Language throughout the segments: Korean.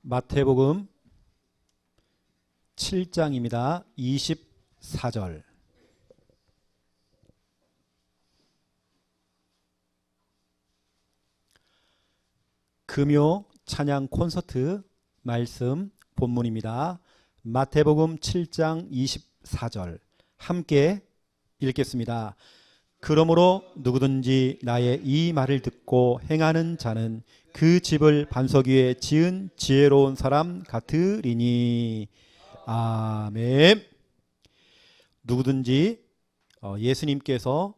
마태복음 7장입니다. 24절. 금요 찬양 콘서트 말씀 본문입니다. 마태복음 7장 24절 함께 읽겠습니다. 그러므로 누구든지 나의 이 말을 듣고 행하는 자는 그 집을 반석 위에 지은 지혜로운 사람 같으리니. 아멘. 누구든지 예수님께서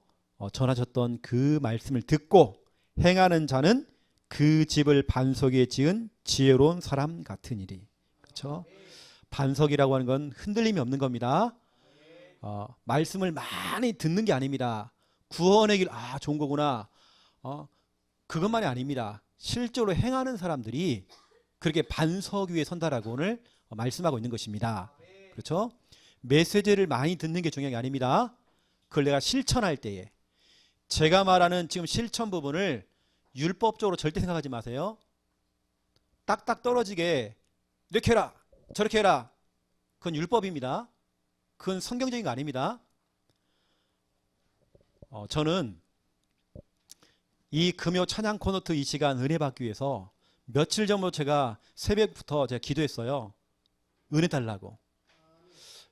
전하셨던 그 말씀을 듣고 행하는 자는 그 집을 반석 위에 지은 지혜로운 사람 같으니리. 그렇죠? 반석이라고 하는 건 흔들림이 없는 겁니다. 말씀을 많이 듣는 게 아닙니다. 구원의 길, 좋은 거구나. 그것만이 아닙니다. 실제로 행하는 사람들이 그렇게 반석 위에 선다라고 오늘 말씀하고 있는 것입니다. 그렇죠? 메시지를 많이 듣는 게 중요한 게 아닙니다. 그걸 내가 실천할 때에 제가 말하는 지금 실천 부분을 율법적으로 절대 생각하지 마세요. 딱딱 떨어지게 이렇게 해라 저렇게 해라, 그건 율법입니다. 그건 성경적인 거 아닙니다. 저는 이 금요 찬양 콘서트 이 시간 은혜 받기 위해서 며칠 전부터 제가 새벽부터 제가 기도했어요. 은혜 달라고.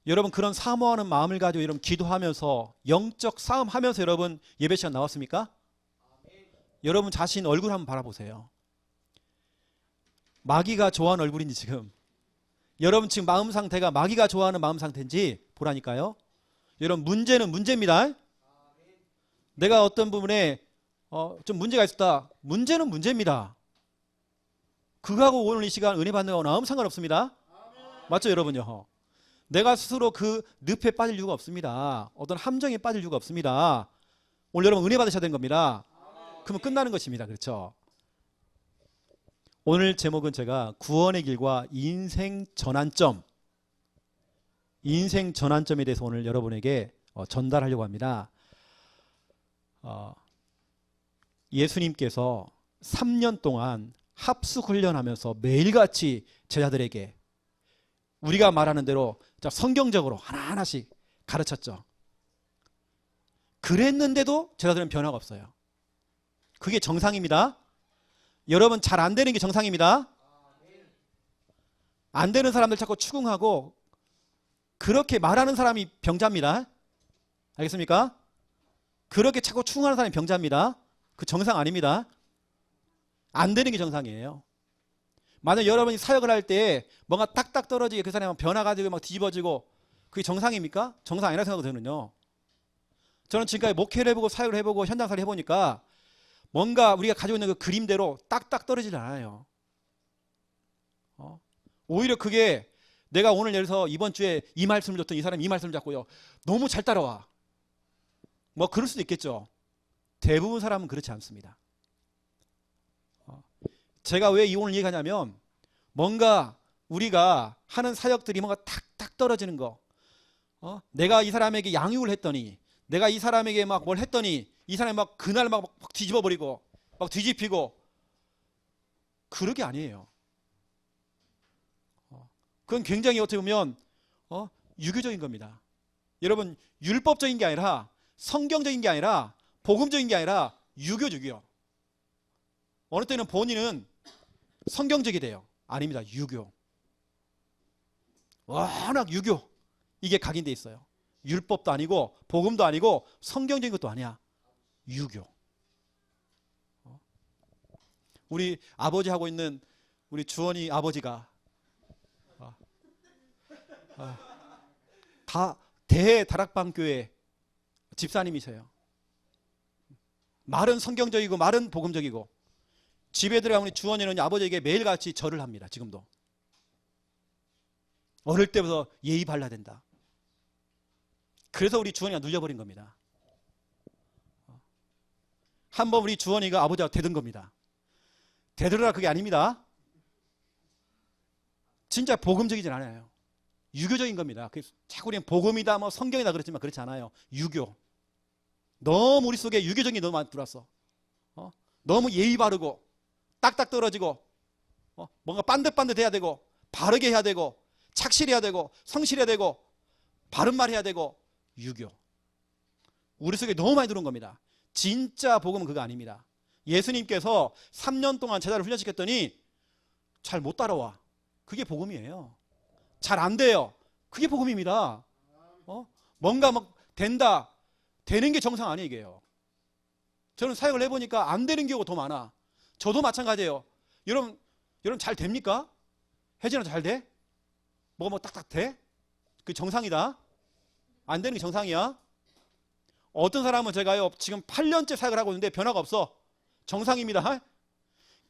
여러분 그런 사모하는 마음을 가지고 여러분 기도하면서 영적 싸움하면서 여러분 예배 시간 나왔습니까? 여러분 자신 얼굴 한번 바라보세요. 마귀가 좋아하는 얼굴인지 지금 여러분 지금 마음 상태가 마귀가 좋아하는 마음 상태인지 보라니까요. 여러분 문제는 문제입니다. 내가 어떤 부분에 좀 문제가 있었다. 문제는 문제입니다. 그거하고 오늘 이 시간 은혜 받는 거하고는 아무 상관없습니다. 맞죠 여러분요? 내가 스스로 그 늪에 빠질 이유가 없습니다. 어떤 함정에 빠질 이유가 없습니다. 오늘 여러분 은혜 받으셔야 되는 겁니다. 그러면 끝나는 것입니다. 그렇죠? 오늘 제목은 제가 구원의 길과 인생 전환점에 대해서 오늘 여러분에게 전달하려고 합니다. 예수님께서 3년 동안 합숙 훈련하면서 매일같이 제자들에게 우리가 말하는 대로 성경적으로 하나하나씩 가르쳤죠. 그랬는데도 제자들은 변화가 없어요. 그게 정상입니다. 여러분 잘 안 되는 게 정상입니다. 안 되는 사람들 자꾸 추궁하고 그렇게 말하는 사람이 병자입니다. 알겠습니까? 그렇게 자꾸 추궁하는 사람이 병자입니다. 그 정상 아닙니다. 안 되는 게 정상이에요. 만약 여러분이 사역을 할 때 뭔가 딱딱 떨어지게 그 사람이 변화가지고 막 뒤집어지고 그게 정상입니까? 정상 아니라고 생각도 드는요. 저는 지금까지 목회를 해보고 사역을 해보고 현장사를 해보니까 뭔가 우리가 가지고 있는 그 그림대로 딱딱 떨어지지 않아요. 오히려 그게 내가 오늘 예를 들어서 이번 주에 이 말씀을 줬더니 이 사람이 이 말씀을 잡고요. 너무 잘 따라와. 뭐 그럴 수도 있겠죠. 대부분 사람은 그렇지 않습니다. 제가 왜 오늘 얘기하냐면 뭔가 우리가 하는 사역들이 뭔가 탁탁 떨어지는 거. 내가 이 사람에게 양육을 했더니 내가 이 사람에게 막 뭘 했더니 이 사람이 막 그날 막 뒤집어 버리고 막 뒤집히고 그런 게 아니에요. 그건 굉장히 어떻게 보면 유교적인 겁니다. 여러분 율법적인 게 아니라 성경적인 게 아니라 복음적인 게 아니라 유교적이요. 어느 때는 본인은 성경적이 돼요. 아닙니다. 유교. 워낙 유교. 이게 각인돼 있어요. 율법도 아니고 복음도 아니고 성경적인 것도 아니야. 유교. 우리 아버지 하고 있는 우리 주원이 아버지가 다 대다락방교회 집사님이세요. 말은 성경적이고 말은 복음적이고 집에 들어가면 우리 주원이는 아버지에게 매일같이 절을 합니다. 지금도. 어릴 때부터 예의 발라야 된다. 그래서 우리 주원이가 눌려버린 겁니다. 한번 우리 주원이가 아버지와 대든 겁니다. 대들으라 그게 아닙니다. 진짜 복음적이진 않아요. 유교적인 겁니다. 자꾸 우리는 복음이다 뭐 성경이다 그랬지만 그렇지 않아요. 유교. 너무 우리 속에 유교적인 게 너무 많이 들어왔어. 너무 예의 바르고 딱딱 떨어지고 뭔가 반듯반듯해야 되고 바르게 해야 되고 착실해야 되고 성실해야 되고 바른 말 해야 되고 유교. 우리 속에 너무 많이 들어온 겁니다. 진짜 복음은 그거 아닙니다. 예수님께서 3년 동안 제자를 훈련시켰더니 잘 못 따라와. 그게 복음이에요. 잘 안 돼요. 그게 복음입니다. 뭔가 막 된다. 되는 게 정상 아니에요, 이게요. 저는 사역을 해보니까 안 되는 경우가 더 많아. 저도 마찬가지예요. 여러분 잘 됩니까? 혜진아 잘 돼? 뭐가 뭐 딱딱 돼? 그게 정상이다. 안 되는 게 정상이야. 어떤 사람은 제가요 지금 8년째 사역을 하고 있는데 변화가 없어. 정상입니다.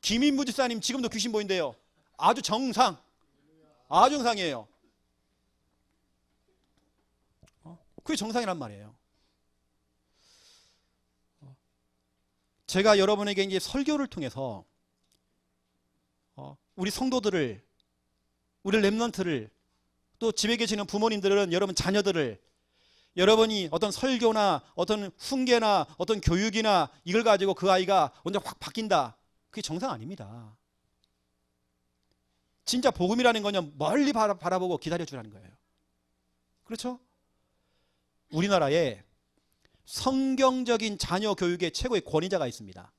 김인부 집사님 지금도 귀신 보인대요. 아주 정상. 아주 정상이에요. 그게 정상이란 말이에요. 제가 여러분에게 이제 설교를 통해서 우리 성도들을, 우리 렘넌트를, 또 집에 계시는 부모님들은 여러분 자녀들을, 여러분이 어떤 설교나 어떤 훈계나 어떤 교육이나 이걸 가지고 그 아이가 완전 확 바뀐다. 그게 정상 아닙니다. 진짜 복음이라는 거는 멀리 바라보고 기다려주라는 거예요. 그렇죠? 우리나라에 성경적인 자녀 교육의 최고의 권위자가 있습니다.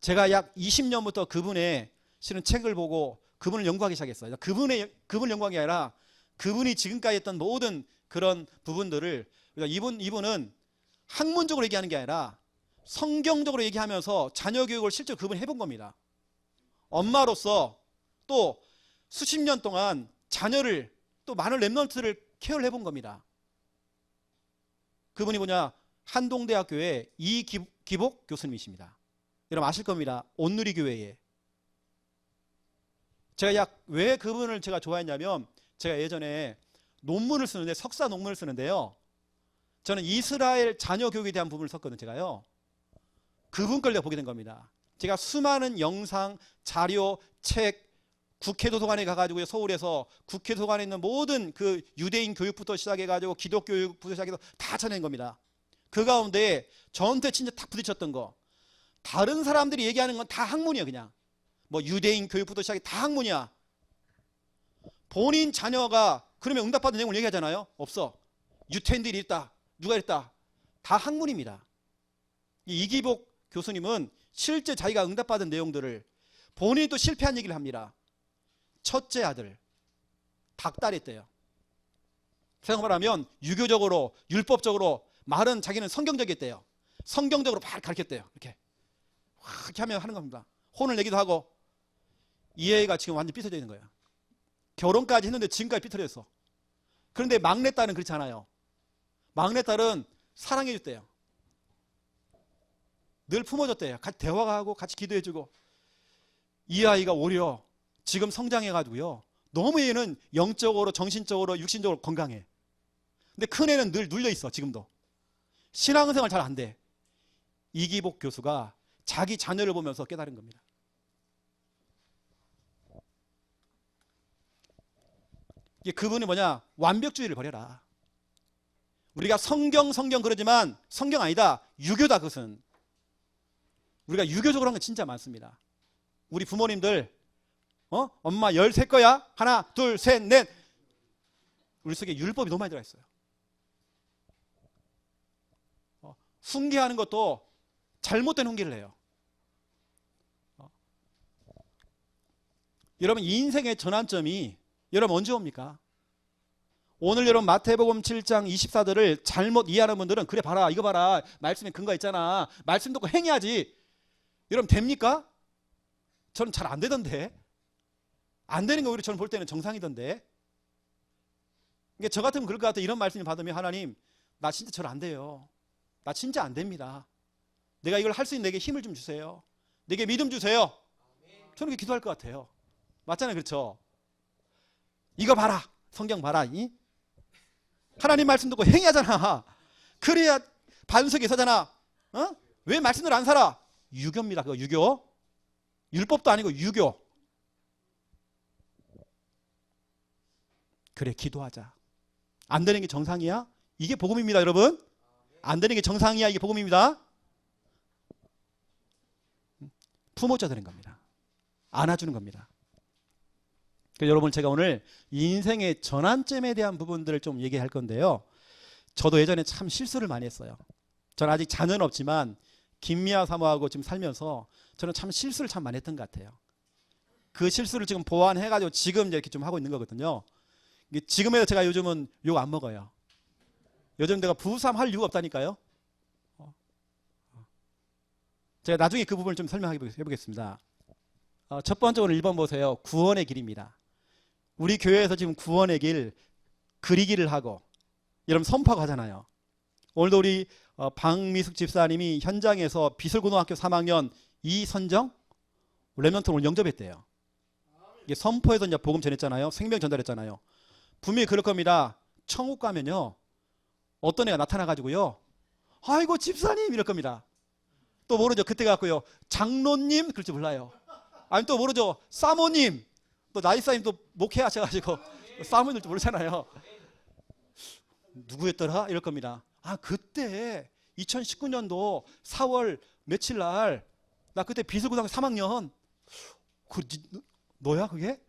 제가 약 20년부터 그분의 실은 책을 보고 그분을 연구하기 시작했어요. 그분을 연구하기 아니라 그분이 지금까지 했던 모든 그런 부분들을, 이분은 학문적으로 얘기하는 게 아니라 성경적으로 얘기하면서 자녀 교육을 실제로 그분이 해본 겁니다. 엄마로서 또 수십 년 동안 자녀를, 또 많은 렘넌트를 케어를 해본 겁니다. 그분이 뭐냐, 한동대학교의 이기복 교수님이십니다. 여러분 아실 겁니다. 온누리교회에. 제가 왜 그분을 제가 좋아했냐면, 제가 예전에 논문을 쓰는데, 석사 논문을 쓰는데요, 저는 이스라엘 자녀 교육에 대한 부분을 썼거든요. 제가요 그분 걸 내가 보게 된 겁니다. 제가 수많은 영상, 자료, 책, 국회 도서관에 가가지고 서울에서 국회 도서관에 있는 모든 그 유대인 교육부터 시작해가지고 기독교 교육부터 시작해서 다 찾아낸 겁니다. 그 가운데 저한테 진짜 탁 부딪혔던 거, 다른 사람들이 얘기하는 건 다 학문이야. 그냥 뭐 유대인 교육부터 시작해 다 학문이야. 본인 자녀가 그러면 응답받은 내용을 얘기하잖아요. 없어. 유태인들이 있다, 누가 있다, 다 학문입니다. 이기복 교수님은 실제 자기가 응답받은 내용들을 본인이 또 실패한 얘기를 합니다. 첫째 아들 닭다리했대요. 생각을 하면 유교적으로, 율법적으로 말은 자기는 성경적이었대요. 성경적으로 막 가르쳤대요. 이렇게 하면 하는 겁니다. 혼을 내기도 하고. 이 애가 지금 완전 삐뚤어져 있는 거예요. 결혼까지 했는데 지금까지 삐뚤어졌어. 그런데 막내딸은 그렇지 않아요. 막내딸은 사랑해줬대요. 늘 품어줬대요. 같이 대화하고 같이 기도해주고. 이 아이가 오히려 지금 성장해가지고요, 너무 얘는 영적으로, 정신적으로, 육신적으로 건강해. 근데 큰 애는 늘 눌려있어. 지금도 신앙생활 잘 안 돼. 이기복 교수가 자기 자녀를 보면서 깨달은 겁니다. 이게 그분이 뭐냐, 완벽주의를 버려라. 우리가 성경 그러지만 성경 아니다, 유교다. 그것은 우리가 유교적으로 한 건 진짜 많습니다. 우리 부모님들 엄마 13거야? 하나 둘 셋 넷. 우리 속에 율법이 너무 많이 들어가 있어요. 훈계하는 것도 잘못된 훈계를 해요. 여러분 인생의 전환점이 여러분 언제 옵니까? 오늘 여러분 마태복음 7장 24절을 잘못 이해하는 분들은, 그래 봐라, 이거 봐라, 말씀에 근거 있잖아, 말씀 듣고 행해야지. 여러분 됩니까? 저는 잘 안 되던데. 안 되는 거 오히려 저는 볼 때는 정상이던데. 그러니까 저 같으면 그럴 것 같아요. 이런 말씀을 받으면, 하나님 나 진짜 잘 안 돼요. 나 진짜 안 됩니다. 내가 이걸 할 수 있는 내게 힘을 좀 주세요. 내게 믿음 주세요. 저는 그렇게 기도할 것 같아요. 맞잖아요. 그렇죠? 이거 봐라, 성경 봐라. 하나님 말씀 듣고 행하잖아. 그래야 반석에 서잖아. 왜 말씀대로 안 살아? 유교입니다. 그거 유교. 율법도 아니고 유교. 그래, 기도하자. 안 되는 게 정상이야? 이게 복음입니다. 여러분 안 되는 게 정상이야? 이게 복음입니다. 품어줘야 되는 겁니다. 안아주는 겁니다. 그래서 여러분 제가 오늘 인생의 전환점에 대한 부분들을 좀 얘기할 건데요. 저도 예전에 참 실수를 많이 했어요. 저는 아직 자녀는 없지만 김미아 사모하고 지금 살면서 저는 참 실수를 참 많이 했던 것 같아요. 그 실수를 지금 보완해가지고 지금 이렇게 좀 하고 있는 거거든요. 지금에도 제가 요즘은 욕 안 먹어요. 요즘 내가 부부싸움 할 이유가 없다니까요. 제가 나중에 그 부분을 좀 설명해 보겠습니다. 첫 번째 오늘 1번 보세요. 구원의 길입니다. 우리 교회에서 지금 구원의 길 그리기를 하고 여러분 선포하고 하잖아요. 오늘도 우리 박미숙 집사님이 현장에서 비설고등학교 3학년 이선정 렘넌트 오늘 영접했대요. 이게 선포에서 이제 복음 전했잖아요. 생명 전달했잖아요. 분명히 그럴 겁니다. 천국 가면요. 어떤 애가 나타나가지고요. 아이고 집사님 이럴 겁니다. 또 모르죠. 그때 갖고요. 장로님 그럴 줄 몰라요. 아니 또 모르죠. 사모님 또 나이사님 또 목회하셔가지고 사모님 줄 모르잖아요. 누구였더라? 이럴 겁니다. 아 그때 2019년도 4월 며칠 날 나 그때 비설고등학교 3학년 너야 그게?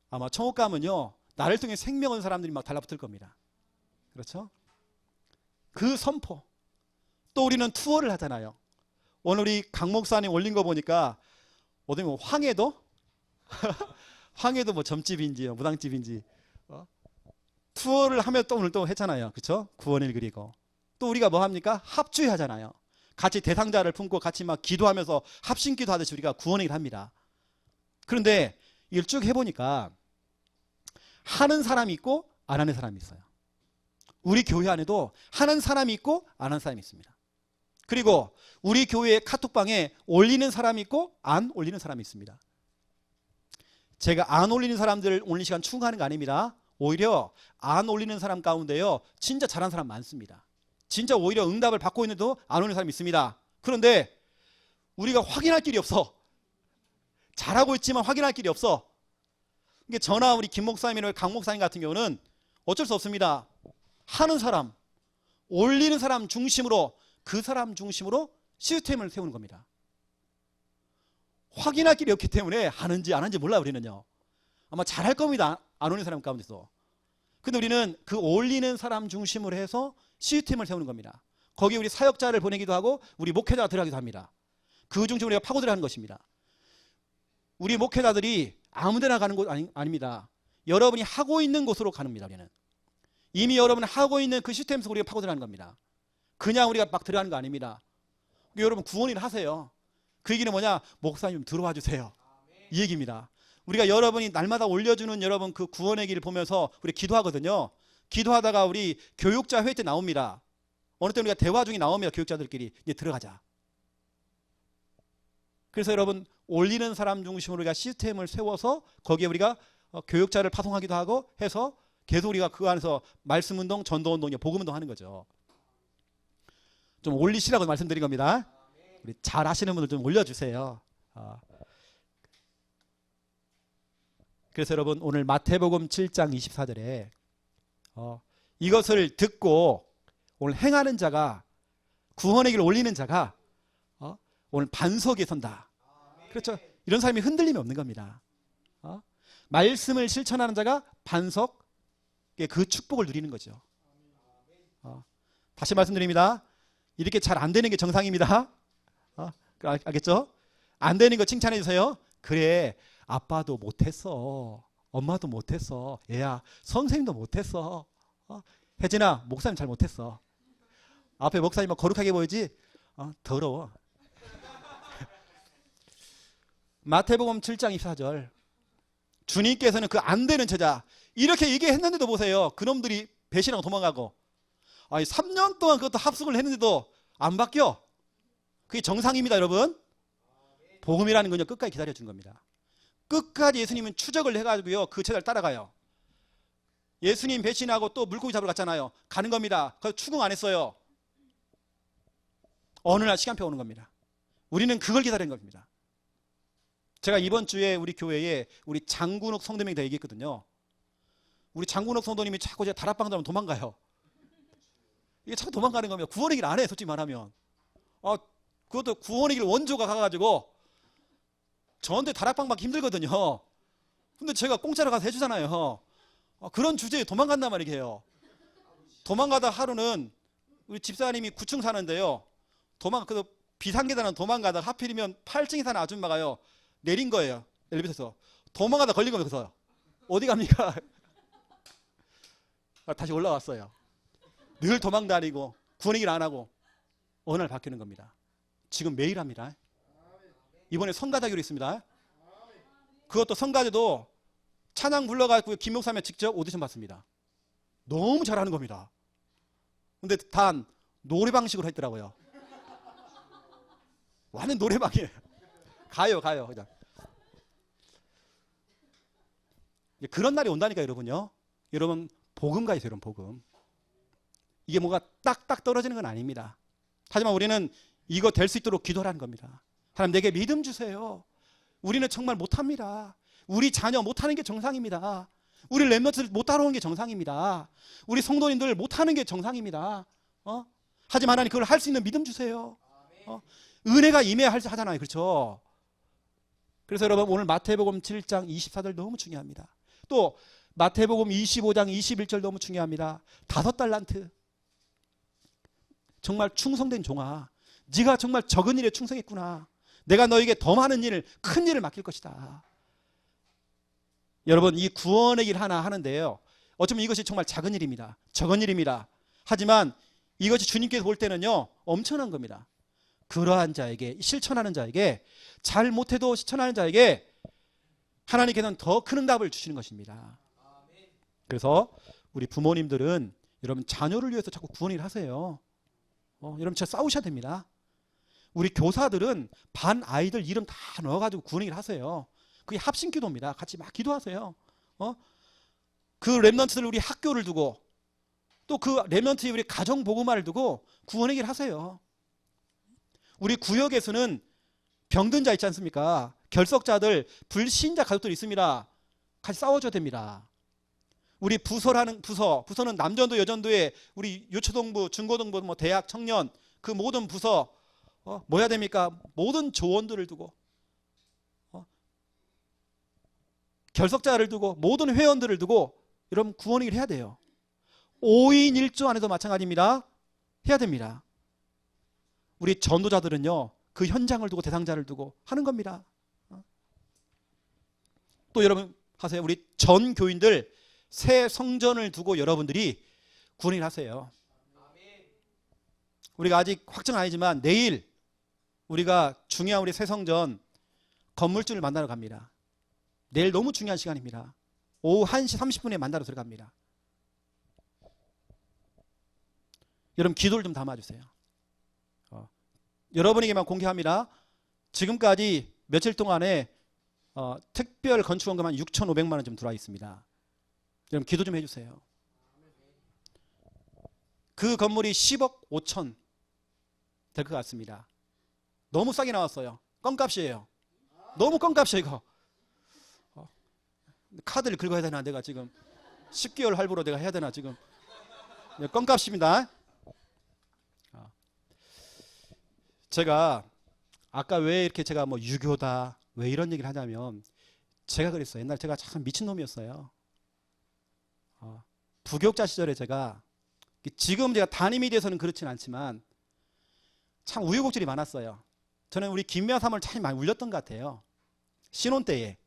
아마 천국 가면요. 나를 통해 생명 얻은 사람들이 막 달라붙을 겁니다. 그렇죠? 그 선포. 또 우리는 투어를 하잖아요. 오늘 우리 강 목사님 올린 거 보니까 어디 뭐 황해도? 황해도 뭐 점집인지 무당집인지 투어를 하면 또 오늘 또 했잖아요. 그렇죠? 구원을 그리고 또 우리가 뭐 합니까? 합주회 하잖아요. 같이 대상자를 품고 같이 막 기도하면서 합심기도 하듯이 우리가 구원을 합니다. 그런데 이걸 쭉 해보니까 하는 사람이 있고 안 하는 사람이 있어요. 우리 교회 안에도 하는 사람이 있고 안 하는 사람이 있습니다. 그리고 우리 교회 카톡방에 올리는 사람이 있고 안 올리는 사람이 있습니다. 제가 안 올리는 사람들 올리는 시간 충분하는 거 아닙니다. 오히려 안 올리는 사람 가운데요. 진짜 잘하는 사람 많습니다. 진짜 오히려 응답을 받고 있는데도 안 올리는 사람이 있습니다. 그런데 우리가 확인할 길이 없어. 잘하고 있지만 확인할 길이 없어. 이게 저나 우리 김 목사님이나 강 목사님 같은 경우는 어쩔 수 없습니다. 하는 사람, 올리는 사람 중심으로 그 사람 중심으로 시스템을 세우는 겁니다. 확인할 길이 없기 때문에 하는지 안 하는지 몰라 우리는요. 아마 잘할 겁니다. 안 올리는 사람 가운데서. 근데 우리는 그 올리는 사람 중심으로 해서 시스템을 세우는 겁니다. 거기에 우리 사역자를 보내기도 하고 우리 목회자가 들어가기도 합니다. 그 중심으로 우리가 파고들어가는 것입니다. 우리 목회자들이 아무데나 가는 곳 아닙니다. 여러분이 하고 있는 곳으로 가는 겁니다. 우리는 이미 여러분이 하고 있는 그 시스템 속으로 우리가 파고들어가는 겁니다. 그냥 우리가 막 들어가는 거 아닙니다. 여러분 구원을 하세요. 그 얘기는 뭐냐? 목사님 들어와 주세요. 이 얘기입니다. 우리가 여러분이 날마다 올려주는 여러분 그 구원의 길을 보면서 우리 기도하거든요. 기도하다가 우리 교육자 회의 때 나옵니다. 어느 때 우리가 대화 중에 나옵니다. 교육자들끼리 이제 들어가자. 그래서 여러분 올리는 사람 중심으로 우리가 시스템을 세워서 거기에 우리가 교육자를 파송하기도 하고 해서 계속 우리가 그 안에서 말씀운동, 전도운동, 복음운동 하는 거죠. 좀 올리시라고 말씀드린 겁니다. 우리 잘 하시는 분들 좀 올려주세요. 그래서 여러분 오늘 마태복음 7장 24절에 이것을 듣고 오늘 행하는 자가 구원의 길을 올리는 자가 오늘 반석에 선다. 그렇죠? 이런 사람이 흔들림이 없는 겁니다. 말씀을 실천하는 자가 반석 그 축복을 누리는 거죠. 다시 말씀드립니다. 이렇게 잘 안 되는 게 정상입니다. 알겠죠? 안 되는 거 칭찬해 주세요. 그래 아빠도 못했어. 엄마도 못했어. 얘야 선생님도 못했어. 혜진아 목사님 잘 못했어. 앞에 목사님 막 거룩하게 보이지? 더러워. 마태복음 7장 24절 주님께서는 그 안 되는 제자 이렇게 얘기했는데도 보세요. 그놈들이 배신하고 도망가고 3년 동안 그것도 합숙을 했는데도 안 바뀌어. 그게 정상입니다. 여러분 복음이라는 건요 끝까지 기다려준 겁니다. 끝까지 예수님은 추적을 해가지고요 그 제자를 따라가요. 예수님 배신하고 또 물고기 잡으러 갔잖아요. 가는 겁니다. 그래서 추궁 안 했어요. 어느 날 시간표 오는 겁니다. 우리는 그걸 기다리는 겁니다. 제가 이번 주에 우리 교회에 우리 장군옥 성도님이 다 얘기했거든요. 우리 장군옥 성도님이 자꾸 제가 다락방 가면 도망가요. 이게 자꾸 도망가는 겁니다. 구원의 길 안 해, 솔직히 말하면. 그것도 구원의 길 원조가 가가지고 저한테 다락방 받기 힘들거든요. 근데 제가 공짜로 가서 해주잖아요. 그런 주제에 도망간단 말이에요. 도망가다 하루는 우리 집사님이 9층 사는데요. 그 비상계단은 도망가다가 하필이면 8층에 사는 아줌마가요. 내린 거예요. 엘리베이터에서. 도망가다 걸린 거예요. 그래서 어디 갑니까? 다시 올라왔어요. 늘 도망 다니고 구원 얘기를 안 하고 어느 날 바뀌는 겁니다. 지금 매일 합니다. 이번에 성가자기로 있습니다. 그것도 성가대도 찬양 불러가지고 김 목사님 직접 오디션 봤습니다. 너무 잘하는 겁니다. 근데 단 노래방식으로 했더라고요. 완전 노래방이에요. 가요 그냥. 그런 날이 온다니까 여러분요. 여러분 복음 가있어요. 여러분 복음. 이게 뭐가 딱딱 떨어지는 건 아닙니다. 하지만 우리는 이거 될 수 있도록 기도하는 겁니다. 하나님 내게 믿음 주세요. 우리는 정말 못합니다. 우리 자녀 못하는 게 정상입니다. 우리 렘넌트들 못 따라오는 게 정상입니다. 우리 성도님들 못하는 게 정상입니다. 하지만 하나님 그걸 할 수 있는 믿음 주세요. 은혜가 임해야 하잖아요. 그렇죠? 그래서 여러분 오늘 마태복음 7장 24절 너무 중요합니다. 또 마태복음 25장 21절 너무 중요합니다. 5달란트. 정말 충성된 종아, 네가 정말 적은 일에 충성했구나. 내가 너에게 더 많은 일, 큰 일을 맡길 것이다. 여러분 이 구원의 일 하나 하는데요. 어쩌면 이것이 정말 작은 일입니다. 적은 일입니다. 하지만 이것이 주님께서 볼 때는요. 엄청난 겁니다. 그러한 자에게, 실천하는 자에게, 잘 못해도 실천하는 자에게 하나님께서는 더 큰 응답을 주시는 것입니다. 그래서 우리 부모님들은 여러분 자녀를 위해서 자꾸 구원 일 하세요. 여러분 진짜 싸우셔야 됩니다. 우리 교사들은 반 아이들 이름 다 넣어가지고 구원 일 하세요. 그게 합심 기도입니다. 같이 막 기도하세요. 그 렘넌트들 우리 학교를 두고 또 그 렘넌트의 우리 가정 복음화를 두고 구원의 길 하세요. 우리 구역에서는 병든 자 있지 않습니까? 결석자들, 불신자 가족들이 있습니다. 같이 싸워줘야 됩니다. 우리 부서는 남전도 여전도에 우리 유초동부, 중고등부, 뭐 대학, 청년 그 모든 부서 뭐 해야 됩니까? 모든 조원들을 두고 결석자를 두고 모든 회원들을 두고 여러분 구원의 일을 해야 돼요. 5인 1조 안에도 마찬가지입니다. 해야 됩니다. 우리 전도자들은요. 그 현장을 두고 대상자를 두고 하는 겁니다. 또 여러분 하세요. 우리 전 교인들 새 성전을 두고 여러분들이 구원의 일을 하세요. 우리가 아직 확정은 아니지만 내일 우리가 중요한 우리 새 성전 건물주를 만나러 갑니다. 내일 너무 중요한 시간입니다. 오후 1시 30분에 만나러 들어갑니다. 여러분 기도를 좀 담아주세요. 여러분에게만 공개합니다. 지금까지 며칠 동안에 특별 건축원금 한 6,500만 원 좀 들어와 있습니다. 여러분 기도 좀 해주세요. 그 건물이 10억 5천 될 것 같습니다. 너무 싸게 나왔어요. 껌값이에요. 너무 껌값이에요 이거. 카드를 긁어야 되나 내가 지금 10개월 할부로 내가 해야 되나 지금. 껌값입니다. 제가 아까 왜 이렇게 제가 뭐 유교다 왜 이런 얘기를 하냐면 제가 그랬어요. 옛날 제가 참 미친놈이었어요. 부교육자 시절에 제가 지금 제가 담임이 돼서는 그렇진 않지만 참 우여곡절이 많았어요. 저는 우리 김미아 사모를 참 많이 울렸던 것 같아요. 신혼 때에.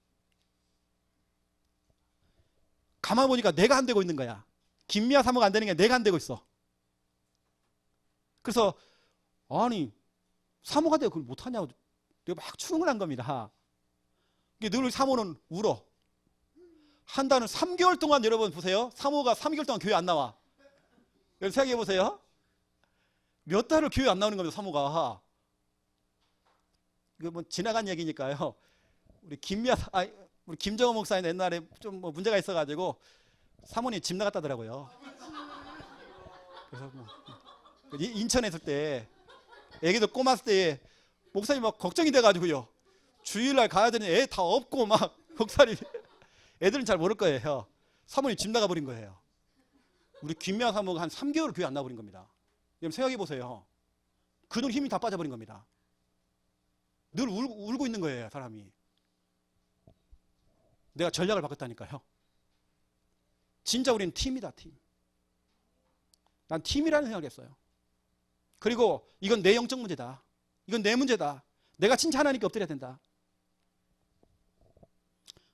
가만 보니까 내가 안 되고 있는 거야. 김미아 사모가 안 되는 게 내가 안 되고 있어. 그래서 아니 사모가 되고 그걸 못하냐고 내가 막 추궁을 한 겁니다. 늘 사모는 울어. 한 달은 3개월 동안 여러분 보세요. 사모가 3개월 동안 교회 안 나와. 여러분 생각해 보세요. 몇 달을 교회 안 나오는 겁니다. 사모가. 이거 뭐 지나간 얘기니까요. 우리 우리 김정은 목사님 옛날에 좀 뭐 문제가 있어가지고 사모님 집 나갔다더라고요. 그래서 뭐 인천에 있을 때 애기들 꼬았을 때 목사님 막 걱정이 돼가지고요. 주일날 가야 되는 애 다 없고 막 목사님 애들은 잘 모를 거예요. 사모님 집 나가버린 거예요. 우리 김미아 사모가 한 3개월 교회 안 나가버린 겁니다. 여러분 생각해 보세요. 그 돈 힘이 다 빠져버린 겁니다. 늘 울고 있는 거예요 사람이. 내가 전략을 바꿨다니까요. 진짜 우리는 팀이다, 팀. 난 팀이라는 생각을 했어요. 그리고 이건 내 영적 문제다. 이건 내 문제다. 내가 진짜 하나님께 엎드려야 된다.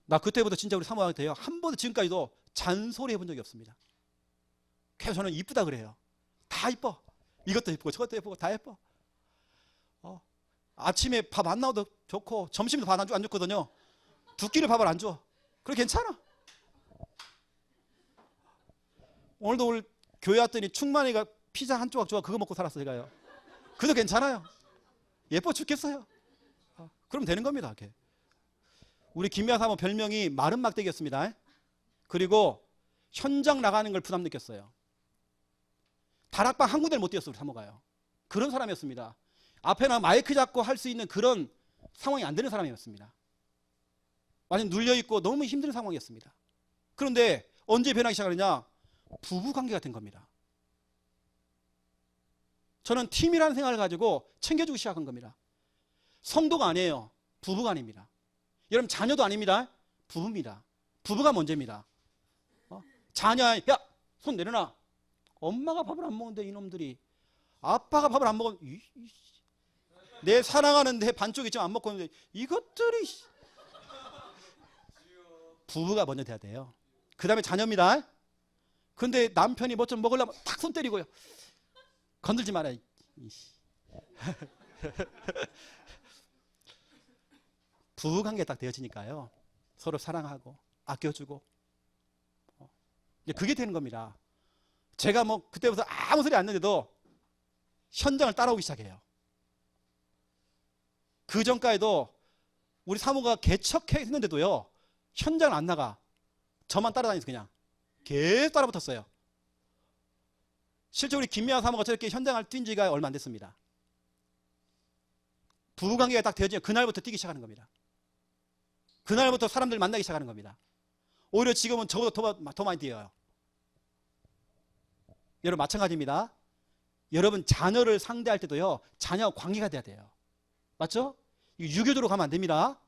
나 그때부터 진짜 우리 사모한테요, 한 번도 지금까지도 잔소리 해본 적이 없습니다. 계속 저는 이쁘다 그래요. 다 이뻐. 이것도 예쁘고 저것도 예쁘고 다 예뻐. 아침에 밥 안 나와도 좋고 점심도 밥 안 줬거든요. 두 끼를 밥을 안 줘. 그래 괜찮아. 오늘도 오늘 교회 왔더니 충만이가 피자 한 조각 좋아 그거 먹고 살았어 제가요. 그래도 괜찮아요. 예뻐 죽겠어요. 그럼 되는 겁니다. 이렇게. 우리 김미아 사모 별명이 마른 막대기였습니다. 그리고 현장 나가는 걸 부담 느꼈어요. 다락방 한 군데를 못 뛰었어요. 우리 사모가요. 그런 사람이었습니다. 앞에나 마이크 잡고 할 수 있는 그런 상황이 안 되는 사람이었습니다. 완전 눌려있고 너무 힘든 상황이었습니다. 그런데 언제 변하기 시작하느냐? 부부관계가 된 겁니다. 저는 팀이라는 생각을 가지고 챙겨주기 시작한 겁니다. 성도가 아니에요. 부부가 아닙니다. 여러분 자녀도 아닙니다. 부부입니다. 부부가 먼저입니다. 자녀, 야, 손 내려놔. 엄마가 밥을 안 먹는데 이놈들이. 아빠가 밥을 안 먹으면 내 사랑하는데 반쪽 있지만 안 먹고 있는데 이것들이. 부부가 먼저 돼야 돼요. 그 다음에 자녀입니다. 근데 남편이 뭐 좀 먹으려면 탁 손 때리고요. 건들지 마라. 부부관계 딱 되어지니까요. 서로 사랑하고 아껴주고 그게 되는 겁니다. 제가 뭐 그때부터 아무 소리 안 내는데도 현장을 따라오기 시작해요. 그 전까지도 우리 사모가 개척했는데도요. 현장을 안 나가. 저만 따라다니면서 그냥 계속 따라붙었어요. 실제 우리 김미아 사모가 저렇게 현장을 뛴 지가 얼마 안 됐습니다. 부부관계가 딱 되어지면 그날부터 뛰기 시작하는 겁니다. 그날부터 사람들 만나기 시작하는 겁니다. 오히려 지금은 저보다 더 많이 뛰어요. 여러분 마찬가지입니다. 여러분 자녀를 상대할 때도요. 자녀와 관계가 돼야 돼요. 맞죠? 유교적으로 가면 안 됩니다.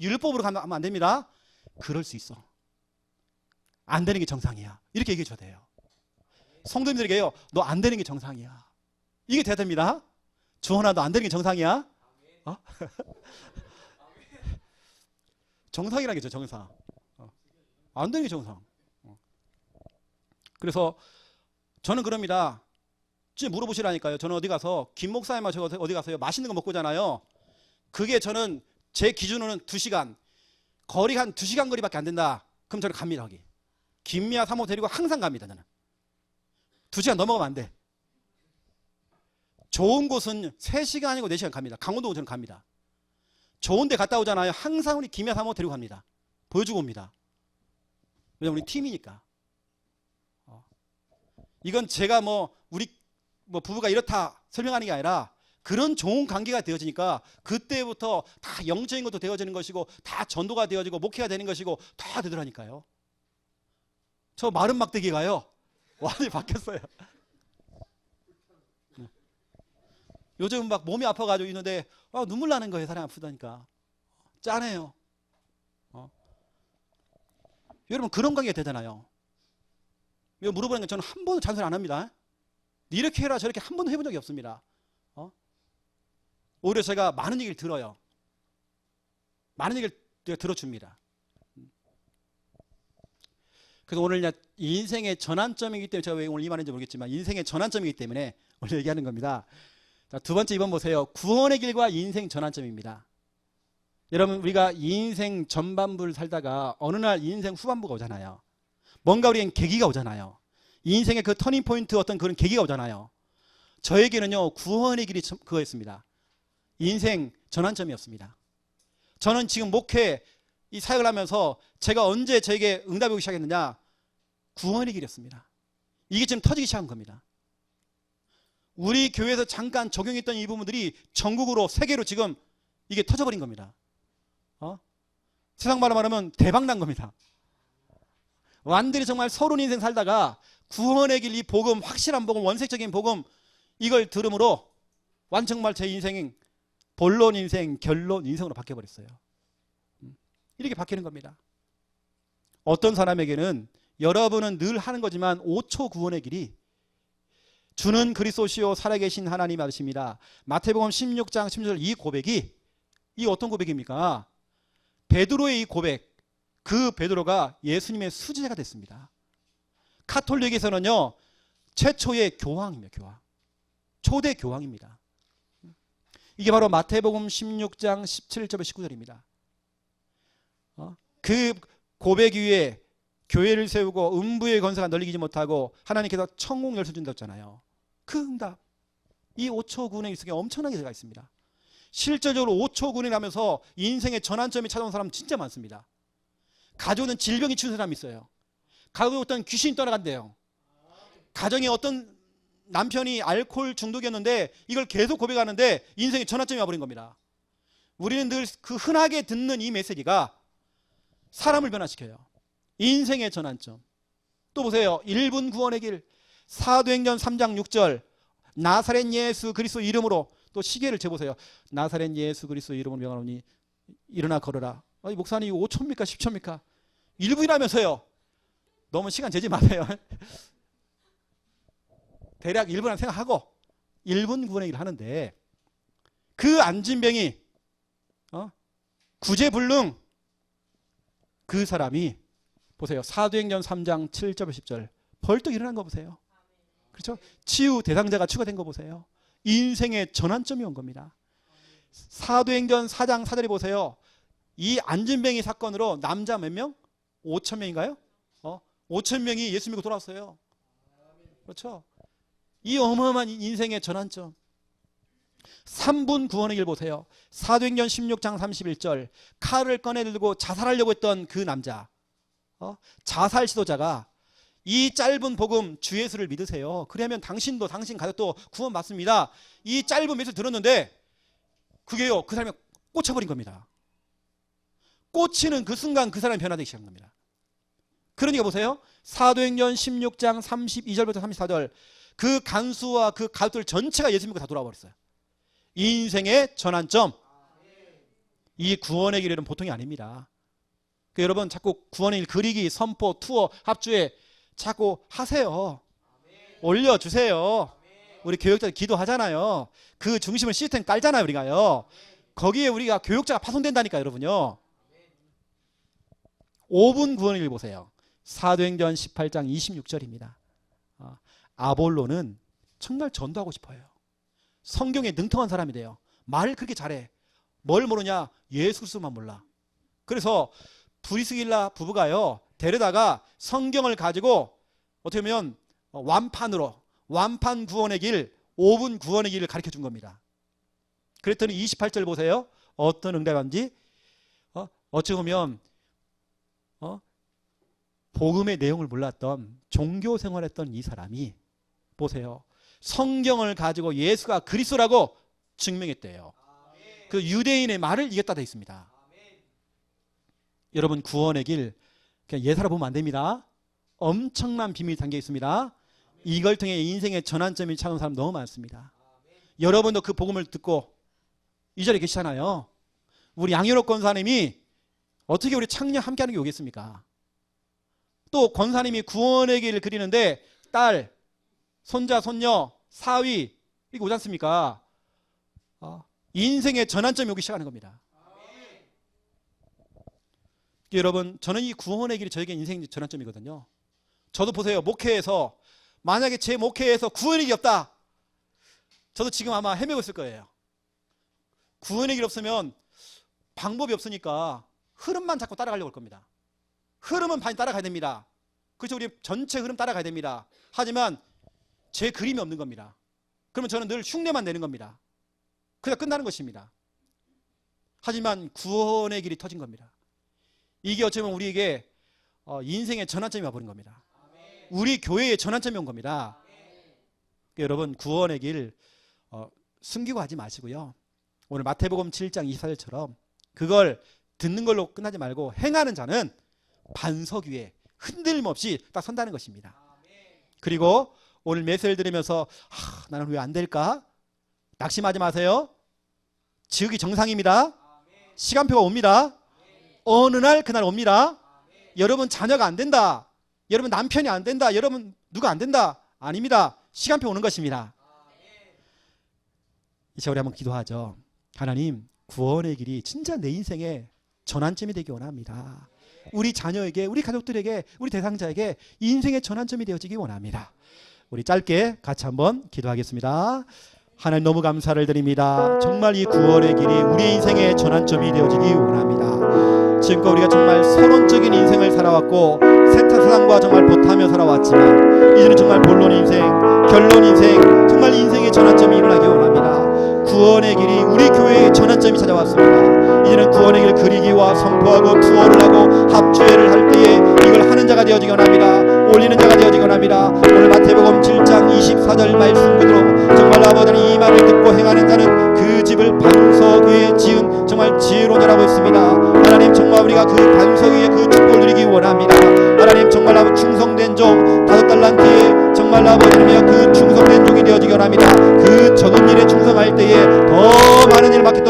율법으로 가면 안 됩니다. 그럴 수 있어. 안 되는 게 정상이야. 이렇게 얘기해 줘야 돼요. 성도님들에게요. 너 안 되는 게 정상이야. 이게 돼야 됩니다. 주원아 너 안 되는 게 정상이야. 정상이라는 게 정상. 안 되는 게 정상. 그래서 저는 그럽니다. 진짜 물어보시라니까요. 저는 어디 가서 김 목사님하고 저 어디 가서요 맛있는 거 먹고 오잖아요. 그게 저는 제 기준으로는 2시간 거리가 한 2시간 거리밖에 안 된다. 그럼 저는 갑니다. 거기 김미아 사모 데리고 항상 갑니다. 저는 2시간 넘어가면 안 돼. 좋은 곳은 3시간 아니고 4시간 갑니다. 강원도 저는 갑니다. 좋은 데 갔다 오잖아요. 항상 우리 김미아 사모 데리고 갑니다. 보여주고 옵니다. 왜냐면 우리 팀이니까. 이건 제가 우리 부부가 이렇다 설명하는 게 아니라 그런 좋은 관계가 되어지니까 그때부터 다 영적인 것도 되어지는 것이고 다 전도가 되어지고 목회가 되는 것이고 다 되더라니까요. 저 마른 막대기가요. 완전히 바뀌었어요. 요즘 막 몸이 아파가지고 있는데 눈물 나는 거예요. 사람이 아프다니까. 짠해요. 여러분 그런 관계가 되잖아요. 이거 물어보는 게 저는 한 번도 잔소리 안 합니다. 이렇게 해라 저렇게 한 번도 해본 적이 없습니다. 오히려 제가 많은 얘기를 들어요. 많은 얘기를 들어줍니다. 그래서 오늘 인생의 전환점이기 때문에 제가 왜 오늘 이 말인지 모르겠지만 인생의 전환점이기 때문에 오늘 얘기하는 겁니다. 자, 두 번째 2번 보세요. 구원의 길과 인생 전환점입니다. 여러분 우리가 인생 전반부를 살다가 어느 날 인생 후반부가 오잖아요. 뭔가 우리에겐 계기가 오잖아요. 인생의 그 터닝 포인트 어떤 그런 계기가 오잖아요. 저에게는요 구원의 길이 그거였습니다. 인생 전환점이었습니다. 저는 지금 목회 이 사역을 하면서 제가 언제 저에게 응답이 오기 시작했느냐? 구원의 길이었습니다. 이게 지금 터지기 시작한 겁니다. 우리 교회에서 잠깐 적용했던 이 부분들이 전국으로 세계로 지금 이게 터져버린 겁니다. 세상 말로 말하면 대박 난 겁니다. 완전히 정말 서론 인생 살다가 구원의 길 이 복음, 확실한 복음, 원색적인 복음 이걸 들음으로 완전 정말 제 인생이 본론 인생, 결론 인생으로 바뀌어버렸어요. 이렇게 바뀌는 겁니다. 어떤 사람에게는 여러분은 늘 하는 거지만 5초 구원의 길이 주는 그리스도시요 살아계신 하나님 아시십니다. 마태복음 16장 16절 이 고백이 이 어떤 고백입니까? 베드로의 이 고백, 그 베드로가 예수님의 수제자가 됐습니다. 카톨릭에서는요 최초의 교황입니다. 교황. 초대 교황입니다. 이게 바로 마태복음 16장 17절부터 19절입니다. 그 고백 위에 교회를 세우고 음부의 권세가 널리지 못하고 하나님께서 천국 열쇠 준다고 했잖아요. 그 응답, 이 5초 구원의 속에 엄청나게 들어가 있습니다. 실질적으로 5초 구원이 나면서 인생의 전환점이 찾아온 사람 진짜 많습니다. 가족은 질병이 치는 사람이 있어요. 가족에 어떤 귀신이 떠나간대요. 가정에 어떤 남편이 알코올 중독이었는데 이걸 계속 고백하는데 인생의 전환점이 와버린 겁니다. 우리는 늘 그 흔하게 듣는 이 메시지가 사람을 변화시켜요. 인생의 전환점. 또 보세요. 1분 구원의 길. 사도행전 3장 6절 나사렛 예수 그리스도 이름으로 또 시계를 재보세요. 나사렛 예수 그리스도 이름으로 명하노니 일어나 걸어라. 아니, 목사님 이거 5초입니까 10초입니까? 1분이라면서요. 너무 시간 재지 마세요. 대략 1분 생각하고 1분 구원의 길을 하는데 그 안진병이 구제불능 그 사람이 보세요. 사도행전 3장 7절 10절 벌떡 일어난 거 보세요. 그렇죠? 치유 대상자가 추가된 거 보세요. 인생의 전환점이 온 겁니다. 사도행전 4장 4절에 보세요. 이 안진뱅이 사건으로 남자 몇 명? 5천 명인가요? 5천 명이 예수 믿고 돌아왔어요. 그렇죠? 이 어마어마한 인생의 전환점. 3분 구원의 길 보세요. 사도행전 16장 31절 칼을 꺼내들고 자살하려고 했던 그 남자, 자살 시도자가 이 짧은 복음 주 예수를 믿으세요. 그러면 당신도 당신 가족도 구원 받습니다. 이 짧은 메시지를 들었는데 그게요 그 사람이 꽂혀버린 겁니다. 꽂히는 그 순간 그 사람이 변화되기 시작한 겁니다. 그러니까 보세요. 사도행전 16장 32절부터 34절 그 간수와 그 가족들 전체가 예수 믿고 다 돌아버렸어요. 인생의 전환점. 이 구원의 길은 보통이 아닙니다. 그러니까 여러분 자꾸 구원의 길 그리기, 선포, 투어, 합주에 자꾸 하세요. 올려주세요. 우리 교육자들 기도하잖아요. 그 중심을 시스템 깔잖아요. 우리가요. 거기에 우리가 교육자가 파손된다니까 여러분요. 5분 구원의 길 보세요. 사도행전 18장 26절입니다. 아볼로는 정말 전도하고 싶어요. 성경에 능통한 사람이 돼요. 말을 그렇게 잘해. 뭘 모르냐? 예수 그리스도만 몰라. 그래서 브리스길라 부부가요 데려다가 성경을 가지고 어떻게 보면 완판 구원의 길 5분 구원의 길을 가르쳐 준 겁니다. 그랬더니 28절 보세요. 어떤 응답인지 어찌 보면 복음의 내용을 몰랐던 종교 생활했던 이 사람이 보세요. 성경을 가지고 예수가 그리스도라고 증명했대요. 그 유대인의 말을 이겼다 되어 있습니다. 여러분 구원의 길 그냥 예사로 보면 안 됩니다. 엄청난 비밀이 담겨 있습니다. 이걸 통해 인생의 전환점이 찾아온 사람 너무 많습니다. 여러분도 그 복음을 듣고 이 자리에 계시잖아요. 우리 양현옥 권사님이 어떻게 우리 창녕 함께하는 게 오겠습니까? 또 권사님이 구원의 길을 그리는데 딸, 손자, 손녀, 사위 이거 오지 않습니까? 인생의 전환점이 오기 시작하는 겁니다. 여러분 저는 이 구원의 길이 저에게 인생의 전환점이거든요. 저도 보세요. 목회에서 만약에 제 목회에서 구원의 길이 없다. 저도 지금 아마 헤매고 있을 거예요. 구원의 길이 없으면 방법이 없으니까 흐름만 자꾸 따라가려고 할 겁니다. 흐름은 많이 따라가야 됩니다. 그렇죠. 우리 전체 흐름 따라가야 됩니다. 하지만 제 그림이 없는 겁니다. 그러면 저는 늘 흉내만 내는 겁니다. 그냥 끝나는 것입니다. 하지만 구원의 길이 터진 겁니다. 이게 어쩌면 우리에게 인생의 전환점이 와버린 겁니다. 우리 교회의 전환점이 온 겁니다. 그러니까 여러분 구원의 길 숨기고 하지 마시고요. 오늘 마태복음 7장 24절처럼 그걸 듣는 걸로 끝나지 말고 행하는 자는 반석 위에 흔들림 없이 딱 선다는 것입니다. 그리고 오늘 메시지를 들으면서 나는 왜 안 될까? 낙심하지 마세요. 지극히 정상입니다. 시간표가 옵니다. 어느 날 그날 옵니다. 여러분 자녀가 안 된다, 여러분 남편이 안 된다, 여러분 누가 안 된다. 아닙니다. 시간표 오는 것입니다. 이제 우리 한번 기도하죠. 하나님, 구원의 길이 진짜 내 인생의 전환점이 되기 원합니다. 우리 자녀에게, 우리 가족들에게, 우리 대상자에게 인생의 전환점이 되어지기 원합니다. 우리 짧게 같이 한번 기도하겠습니다. 하나님, 너무 감사를 드립니다. 정말 이 구원의 길이 우리 인생의 전환점이 되어지기 원합니다. 지금껏 우리가 정말 서론적인 인생을 살아왔고 세상과 정말 보타며 살아왔지만 이제는 정말 본론 인생, 결론 인생, 정말 인생의 전환점이 일어나기 원합니다. 구원의 길이 우리 교회의 전환점이 찾아왔습니다. 이제는 구원의 길 그리기와 선포하고 투어를 하고 합주회를 할 때에 이걸 하는 자가 되어지기 원합니다. 올리는 자가 되어지기 원합니다. 오늘 마태복음 7장 24절 말씀 그대로 정말 아버지는 이 말을 듣고 행하는 자는 그 집을 반석 위에 지은 정말 지혜로우라고 했습니다. 하나님, 정말 우리가 그 반석 위에 그 축복을 누리기 원합니다. 하나님, 정말 아버지 충성된 종 5달란트에 정말 아버지는 그 충성된 종이 되어지기 원합니다. 그 적은 일에 충성할 때에 더 많은 일을 맡게